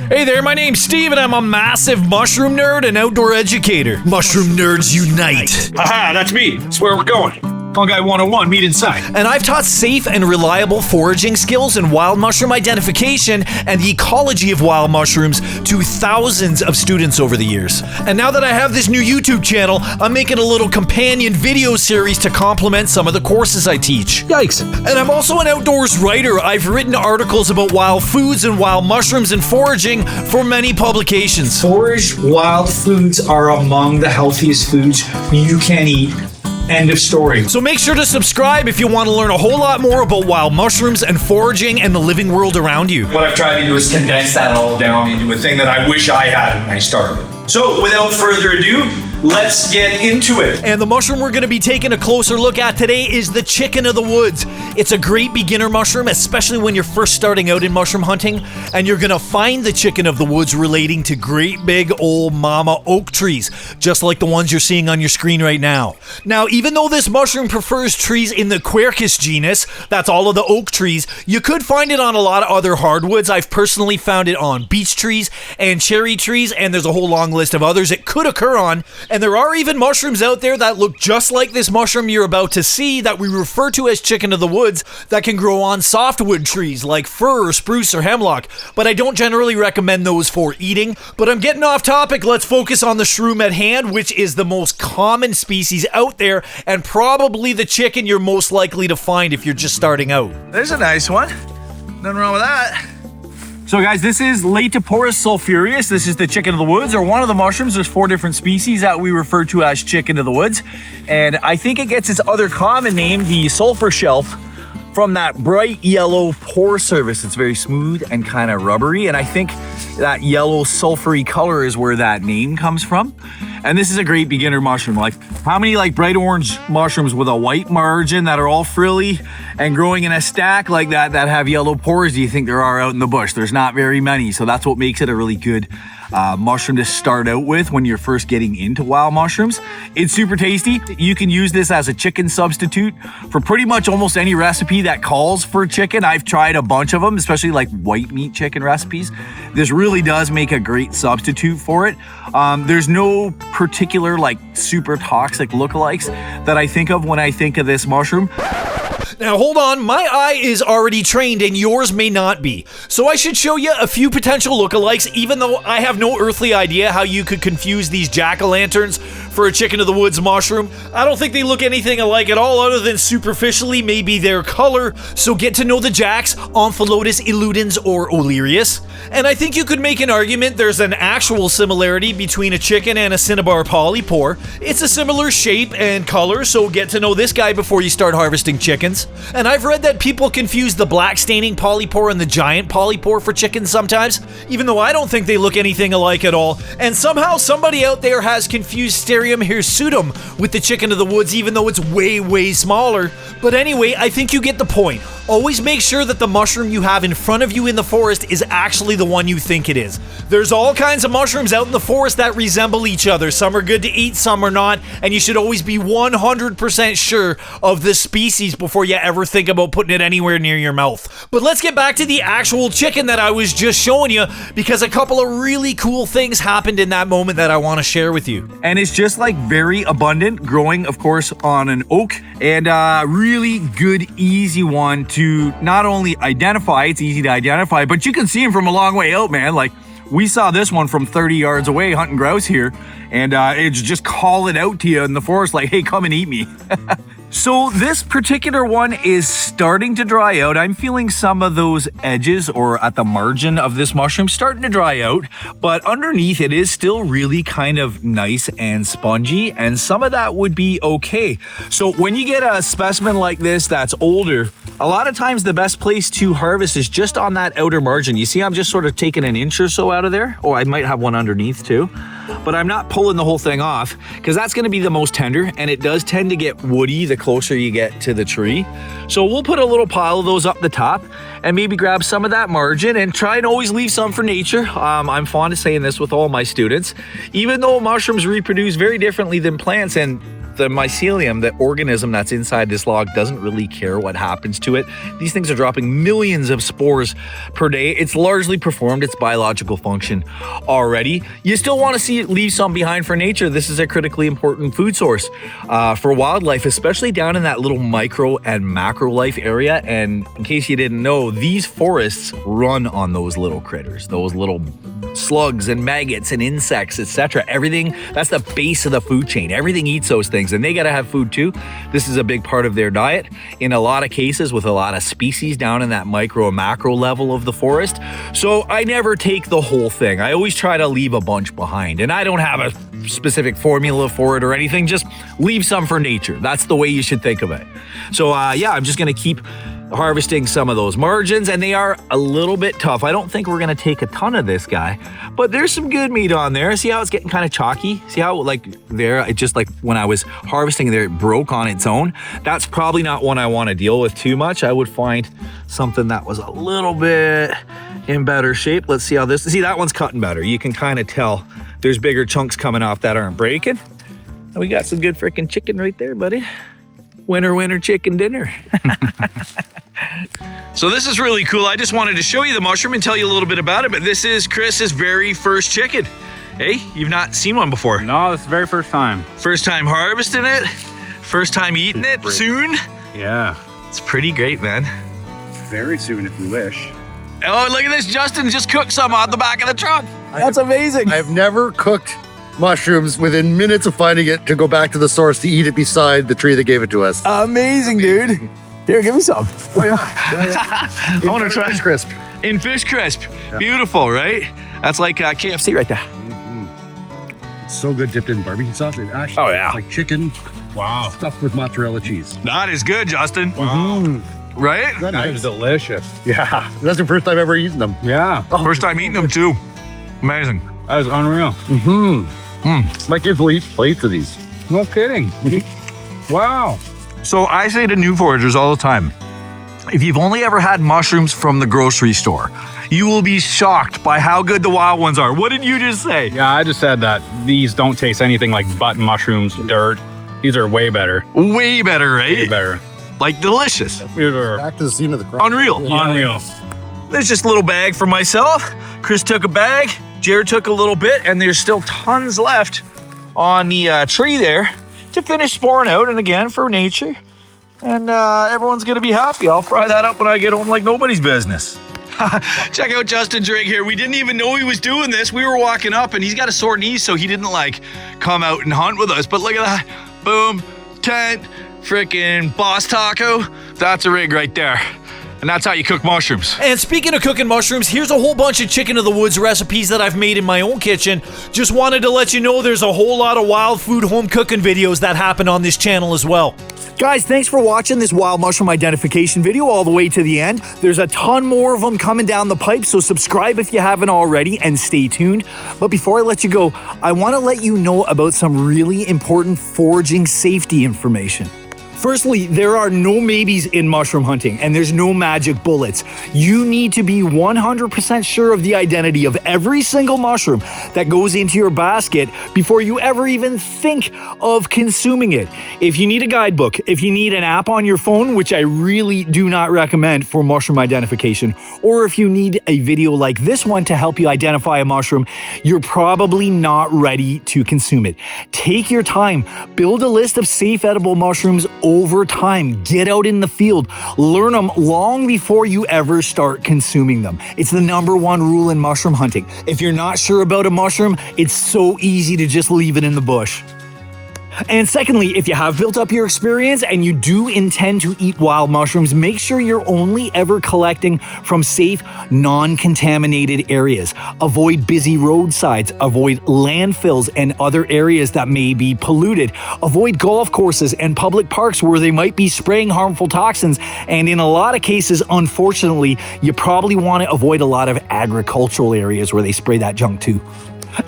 Hey there, my name's Steve and I'm a massive mushroom nerd and outdoor educator. Mushroom nerds unite. Aha, that's me. That's where we're going. Fungi 101, meet inside. And I've taught safe and reliable foraging skills in wild mushroom identification and the ecology of wild mushrooms to thousands of students over the years. And now that I have this new YouTube channel, I'm making a little companion video series to complement some of the courses I teach. Yikes. And I'm also an outdoors writer. I've written articles about wild foods and wild mushrooms and foraging for many publications. Foraged wild foods are among the healthiest foods you can eat. End of story. So make sure to subscribe if you want to learn a whole lot more about wild mushrooms and foraging and the living world around you. What I've tried to do is condense that all down into a thing that I wish I had when I started. So without further ado, let's get into it. And the mushroom we're going to be taking a closer look at today is the chicken of the woods. It's a great beginner mushroom, especially when you're first starting out in mushroom hunting, and you're going to find the chicken of the woods relating to great big old mama oak trees, just like the ones you're seeing on your screen right now. Now, even though this mushroom prefers trees in the Quercus genus, that's all of the oak trees, you could find it on a lot of other hardwoods. I've personally found it on beech trees and cherry trees, and there's a whole long list of others it could occur on. And there are even mushrooms out there that look just like this mushroom you're about to see that we refer to as chicken of the woods that can grow on softwood trees like fir or spruce or hemlock, but I don't generally recommend those for eating. But I'm getting off topic. Let's focus on the shroom at hand, which is the most common species out there and probably the chicken you're most likely to find if you're just starting out. There's a nice one. Nothing wrong with that. So guys, this is Laetiporus sulpheureus. This is the chicken of the woods, or one of the mushrooms. There's 4 different species that we refer to as chicken of the woods. And I think it gets its other common name, the sulfur shelf, from that bright yellow pore surface. It's very smooth and kind of rubbery. And I think that yellow sulfury color is where that name comes from. And this is a great beginner mushroom. Like, how many like bright orange mushrooms with a white margin that are all frilly and growing in a stack like that have yellow pores do you think there are out in the bush? There's not very many. So that's what makes it a really good mushroom to start out with when you're first getting into wild mushrooms. It's super tasty. You can use this as a chicken substitute for pretty much almost any recipe that calls for chicken. I've tried a bunch of them, especially like white meat chicken recipes. This really does make a great substitute for it. There's no particular like super toxic lookalikes that I think of when I think of this mushroom. Now hold on, my eye is already trained and yours may not be. So I should show you a few potential lookalikes, even though I have no earthly idea how you could confuse these jack-o'-lanterns for a chicken of the woods mushroom. I don't think they look anything alike at all other than superficially maybe their color. So get to know the jacks, Omphalotus illudens or Olearius. And I think you could make an argument there's an actual similarity between a chicken and a cinnabar polypore. It's a similar shape and color, so get to know this guy before you start harvesting chickens. And I've read that people confuse the black staining polypore and the giant polypore for chickens sometimes, even though I don't think they look anything alike at all. And somehow somebody out there has confused Sterium hirsutum with the chicken of the woods, even though it's way, way smaller. But anyway, I think you get the point. Always make sure that the mushroom you have in front of you in the forest is actually the one you think it is. There's all kinds of mushrooms out in the forest that resemble each other. Some are good to eat, some are not, and you should always be 100% sure of the species before you ever think about putting it anywhere near your mouth. But let's get back to the actual chicken that I was just showing you, because a couple of really cool things happened in that moment that I want to share with you. And it's just like very abundant, growing of course on an oak, and really good, easy one to not only identify. It's easy to identify, but you can see him from a long way out, man. Like, we saw this one from 30 yards away hunting grouse here, and it's just calling out to you in the forest like, hey, come and eat me. So this particular one is starting to dry out. I'm feeling some of those edges or at the margin of this mushroom starting to dry out, but underneath it is still really kind of nice and spongy, and some of that would be okay. So when you get a specimen like this that's older, a lot of times the best place to harvest is just on that outer margin. You see I'm just sort of taking an inch or so out of there. Oh, I might have one underneath too. but I'm not pulling the whole thing off because that's going to be the most tender, and it does tend to get woody the closer you get to the tree. So we'll put a little pile of those up the top and maybe grab some of that margin and try and always leave some for nature. I'm fond of saying this with all my students. Even though mushrooms reproduce very differently than plants, and the mycelium, the organism that's inside this log, doesn't really care what happens to it. These things are dropping millions of spores per day. It's largely performed its biological function already. You still want to leave some behind for nature. This is a critically important food source for wildlife, especially down in that little micro and macro life area. And in case you didn't know, these forests run on those little critters, those little slugs and maggots and insects, etc. Everything, that's the base of the food chain. Everything eats those things, and they got to have food too. This is a big part of their diet in a lot of cases with a lot of species down in that micro and macro level of the forest. So I never take the whole thing. I always try to leave a bunch behind, and I don't have a specific formula for it or anything. Just leave some for nature. That's the way you should think of it. So yeah, I'm just going to keep harvesting some of those margins, and they are a little bit tough. I don't think we're going to take a ton of this guy, but there's some good meat on there. See how it's getting kind of chalky? See how like there, it just like when I was harvesting there, it broke on its own. That's probably not one I want to deal with too much. I would find something that was a little bit in better shape. Let's see how this, see that one's cutting better. You can kind of tell there's bigger chunks coming off that aren't breaking. And we got some good freaking chicken right there, buddy. Winter chicken dinner. So this is really cool. I just wanted to show you the mushroom and tell you a little bit about it, but this is Chris's very first chicken. Hey, you've not seen one before? No, this is the very first time. First time harvesting it? First time eating it? Soon? Yeah. It's pretty great, man. Very soon if you wish. Oh, look at this. Justin just cooked some out the back of the truck. That's amazing. I've never cooked mushrooms within minutes of finding it to go back to the source to eat it beside the tree that gave it to us. Amazing, dude. Here, give me some. Oh, yeah. I want to try Fish crisp. in fish crisp. Beautiful, right? That's like KFC right there. So good dipped in barbecue sauce. It actually Oh, yeah. it's like chicken. Wow. Stuffed with mozzarella cheese. That is good, Justin. Right? That is delicious. Yeah, that's the first time I've ever eaten them. Yeah. First time eating them too. Amazing. That is unreal. My kids will eat plates of these. No kidding. Wow. So I say to new foragers all the time, if you've only ever had mushrooms from the grocery store, you will be shocked by how good the wild ones are. What did you just say? Yeah, I just said that these don't taste anything like button mushrooms, dirt. These are way better. Way better, right? Way better. Like delicious. These are Back to the scene of the crime. Unreal. unreal. There's just a little bag for myself. Chris took a bag. Jared took a little bit, and there's still tons left on the tree there to finish sporing out, and again, for nature. And everyone's gonna be happy. I'll fry that up when I get home like nobody's business. Check out Justin's rig here. We didn't even know he was doing this. We were walking up, and he's got a sore knee, so he didn't like come out and hunt with us. But look at that. Boom, tent, freaking boss taco. That's a rig right there. And that's how you cook mushrooms. And speaking of cooking mushrooms, here's a whole bunch of chicken of the woods recipes that I've made in my own kitchen. Just wanted to let you know there's a whole lot of wild food home cooking videos that happen on this channel as well. Guys, thanks for watching this wild mushroom identification video all the way to the end. There's a ton more of them coming down the pipe, so subscribe if you haven't already and stay tuned. But before I let you go, I want to let you know about some really important foraging safety information. Firstly, there are no maybes in mushroom hunting, and there's no magic bullets. You need to be 100% sure of the identity of every single mushroom that goes into your basket before you ever even think of consuming it. If you need a guidebook, if you need an app on your phone, which I really do not recommend for mushroom identification, or if you need a video like this one to help you identify a mushroom, you're probably not ready to consume it. Take your time, build a list of safe edible mushrooms over time. Get out in the field. Learn them long before you ever start consuming them. It's the #1 rule in mushroom hunting. If you're not sure about a mushroom, it's so easy to just leave it in the bush. And secondly, if you have built up your experience and you do intend to eat wild mushrooms, make sure you're only ever collecting from safe, non-contaminated areas. Avoid busy roadsides, avoid landfills and other areas that may be polluted. Avoid golf courses and public parks where they might be spraying harmful toxins. And in a lot of cases, unfortunately, you probably want to avoid a lot of agricultural areas where they spray that junk too.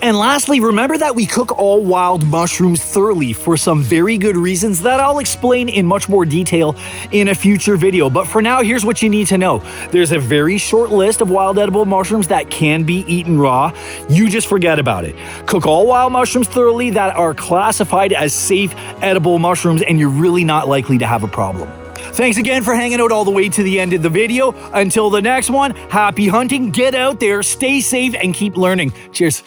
And lastly, remember that we cook all wild mushrooms thoroughly for some very good reasons that I'll explain in much more detail in a future video. But for now, here's what you need to know. There's a very short list of wild edible mushrooms that can be eaten raw. You just forget about it. Cook all wild mushrooms thoroughly that are classified as safe edible mushrooms, and you're really not likely to have a problem. Thanks again for hanging out all the way to the end of the video. Until the next one, happy hunting, get out there, stay safe, and keep learning. Cheers.